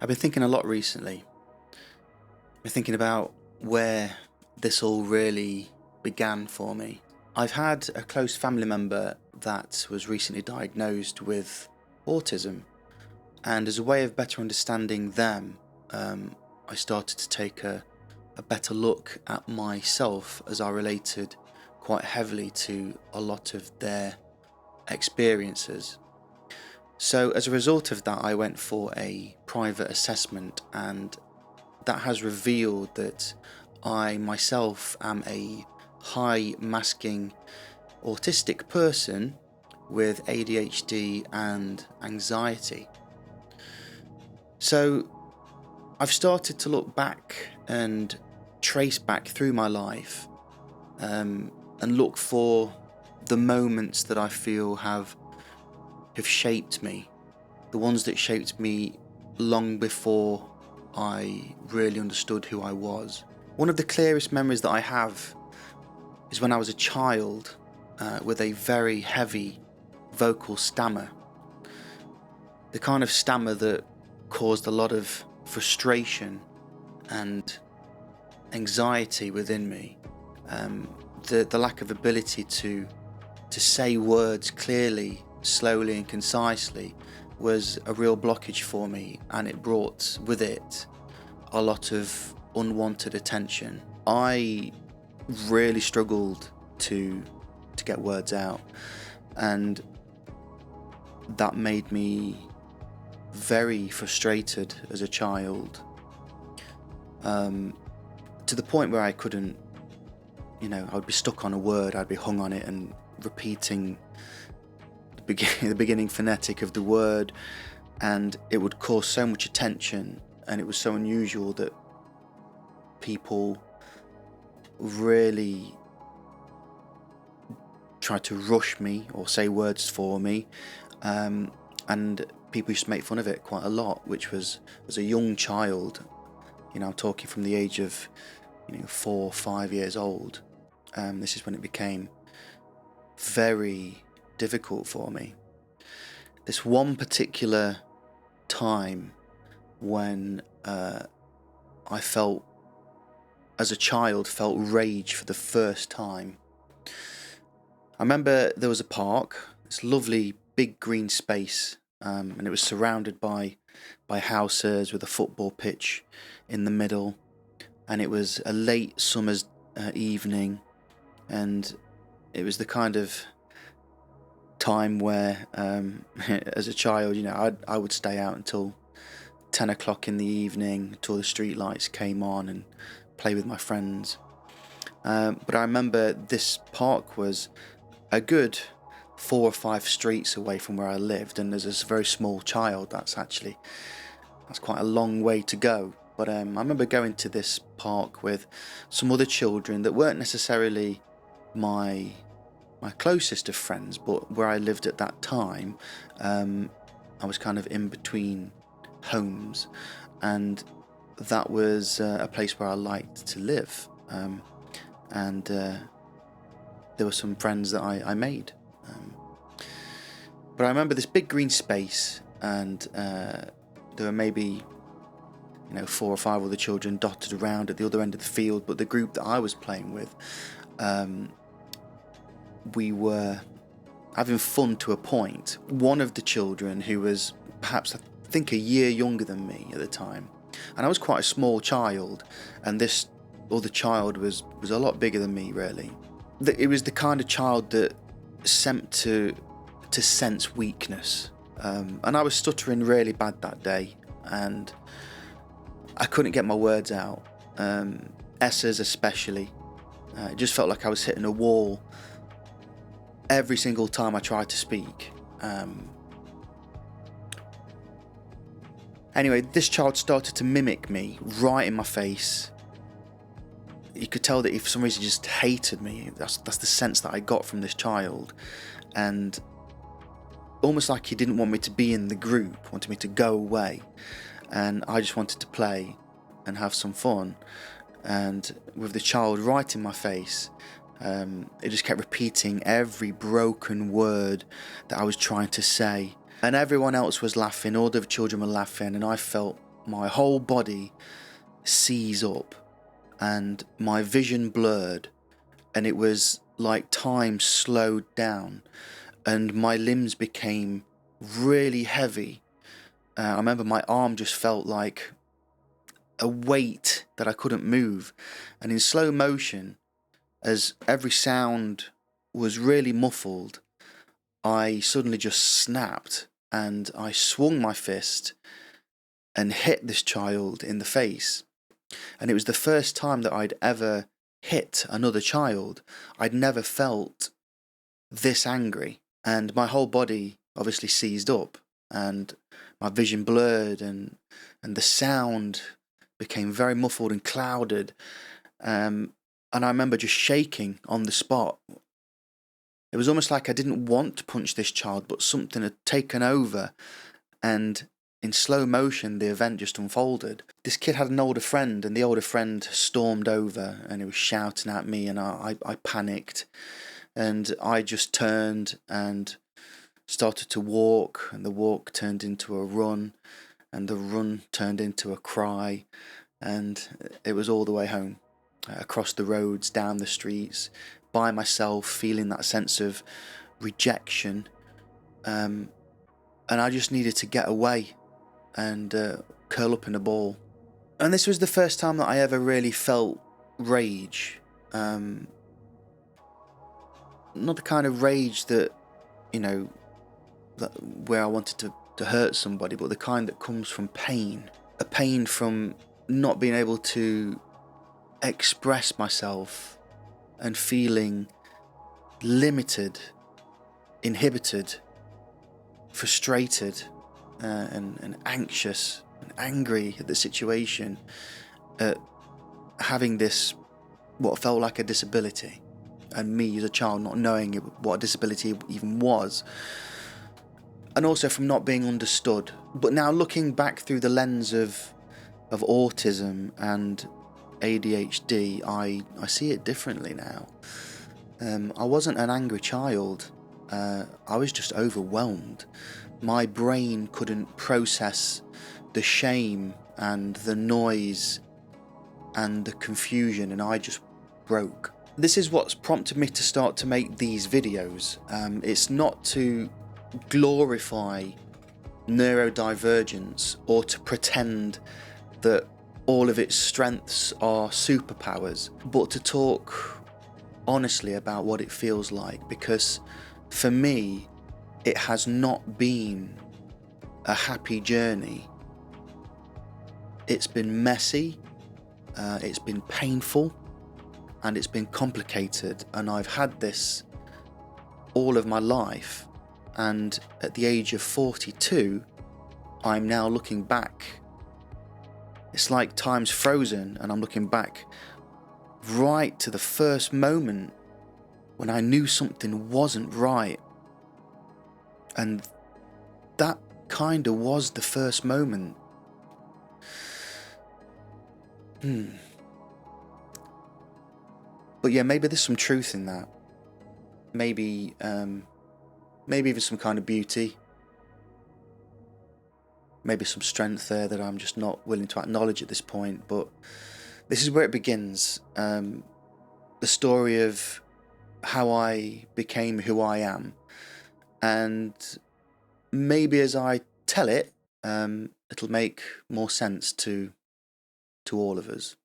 I've been thinking a lot recently. I've been thinking about where this all really began for me. I've had a close family member that was recently diagnosed with autism, and as a way of better understanding them, I started to take a better look at myself, as I related quite heavily to a lot of their experiences. So as a result of that, I went for a private assessment, and that has revealed that I myself am a high masking autistic person with ADHD and anxiety. So I've started to look back and trace back through my life, and look for the moments that I feel have shaped me, the ones that shaped me long before I really understood who I was. One of the clearest memories that I have is when I was a child with a very heavy vocal stammer. The kind of stammer that caused a lot of frustration and anxiety within me. The lack of ability to say words clearly, slowly and concisely was a real blockage for me, and it brought with it a lot of unwanted attention. I really struggled to get words out, and that made me very frustrated as a child, to the point where I couldn't, I would be stuck on a word, I'd be hung on it and repeating the beginning phonetic of the word, and it would cause so much attention, and it was so unusual that people really tried to rush me or say words for me, and people used to make fun of it quite a lot, which was, as a young child, I'm talking from the age of 4 or 5 years old, this is when it became very difficult for me. This one particular time when I felt, as a child, felt rage for the first time. I remember there was a park, this lovely big green space, and it was surrounded by houses with a football pitch in the middle, and it was a late summer's evening, and it was the kind of time where, as a child, I would stay out until 10 o'clock in the evening, until the street lights came on, and play with my friends. But I remember this park was a good 4 or 5 streets away from where I lived, and as a very small child, that's quite a long way to go. But I remember going to this park with some other children that weren't necessarily my closest of friends, but where I lived at that time, I was kind of in between homes, and that was a place where I liked to live, and there were some friends that I made. But I remember this big green space, and there were maybe 4 or 5 other children dotted around at the other end of the field, but the group that I was playing with, we were having fun to a point. One of the children, who was perhaps, I think, a year younger than me at the time, and I was quite a small child, and this other child was a lot bigger than me, really. It was the kind of child that seemed to sense weakness, and I was stuttering really bad that day, and I couldn't get my words out, S's especially. It just felt like I was hitting a wall every single time I tried to speak. Anyway, this child started to mimic me right in my face. You could tell that he, for some reason, just hated me. That's the sense that I got from this child, and almost like he didn't want me to be in the group, wanted me to go away, and I just wanted to play and have some fun. And with the child right in my face, it just kept repeating every broken word that I was trying to say, and everyone else was laughing, all the children were laughing, and I felt my whole body seized up and my vision blurred, and it was like time slowed down and my limbs became really heavy. I remember my arm just felt like a weight that I couldn't move, and in slow motion, as every sound was really muffled, I suddenly just snapped and I swung my fist and hit this child in the face. And it was the first time that I'd ever hit another child. I'd never felt this angry, and my whole body obviously seized up and my vision blurred, and the sound became very muffled and clouded. And I remember just shaking on the spot. It was almost like I didn't want to punch this child, but something had taken over, and in slow motion the event just unfolded. This kid had an older friend, and the older friend stormed over and he was shouting at me, and I panicked, and I just turned and started to walk, and the walk turned into a run, and the run turned into a cry, and it was all the way home, across the roads, down the streets, by myself, feeling that sense of rejection, and I just needed to get away and curl up in a ball. And this was the first time that I ever really felt rage. Not the kind of rage that, where I wanted to hurt somebody, but the kind that comes from pain. A pain from not being able to express myself and feeling limited, inhibited, frustrated, and anxious and angry at the situation, at having this, what felt like a disability, and me as a child not knowing what a disability even was, and also from not being understood. But now looking back through the lens of autism and ADHD, I see it differently now. I wasn't an angry child. I was just overwhelmed. My brain couldn't process the shame and the noise and the confusion, and I just broke. This is what's prompted me to start to make these videos. It's not to glorify neurodivergence or to pretend that all of its strengths are superpowers, but to talk honestly about what it feels like, because for me it has not been a happy journey. It's been messy, it's been painful, and it's been complicated, and I've had this all of my life, and at the age of 42 I'm now looking back. It's like time's frozen, and I'm looking back right to the first moment when I knew something wasn't right. And that kind of was the first moment. But yeah, maybe there's some truth in that. Maybe even some kind of beauty. Maybe some strength there that I'm just not willing to acknowledge at this point. But this is where it begins. The story of how I became who I am. And maybe as I tell it, it'll make more sense to all of us.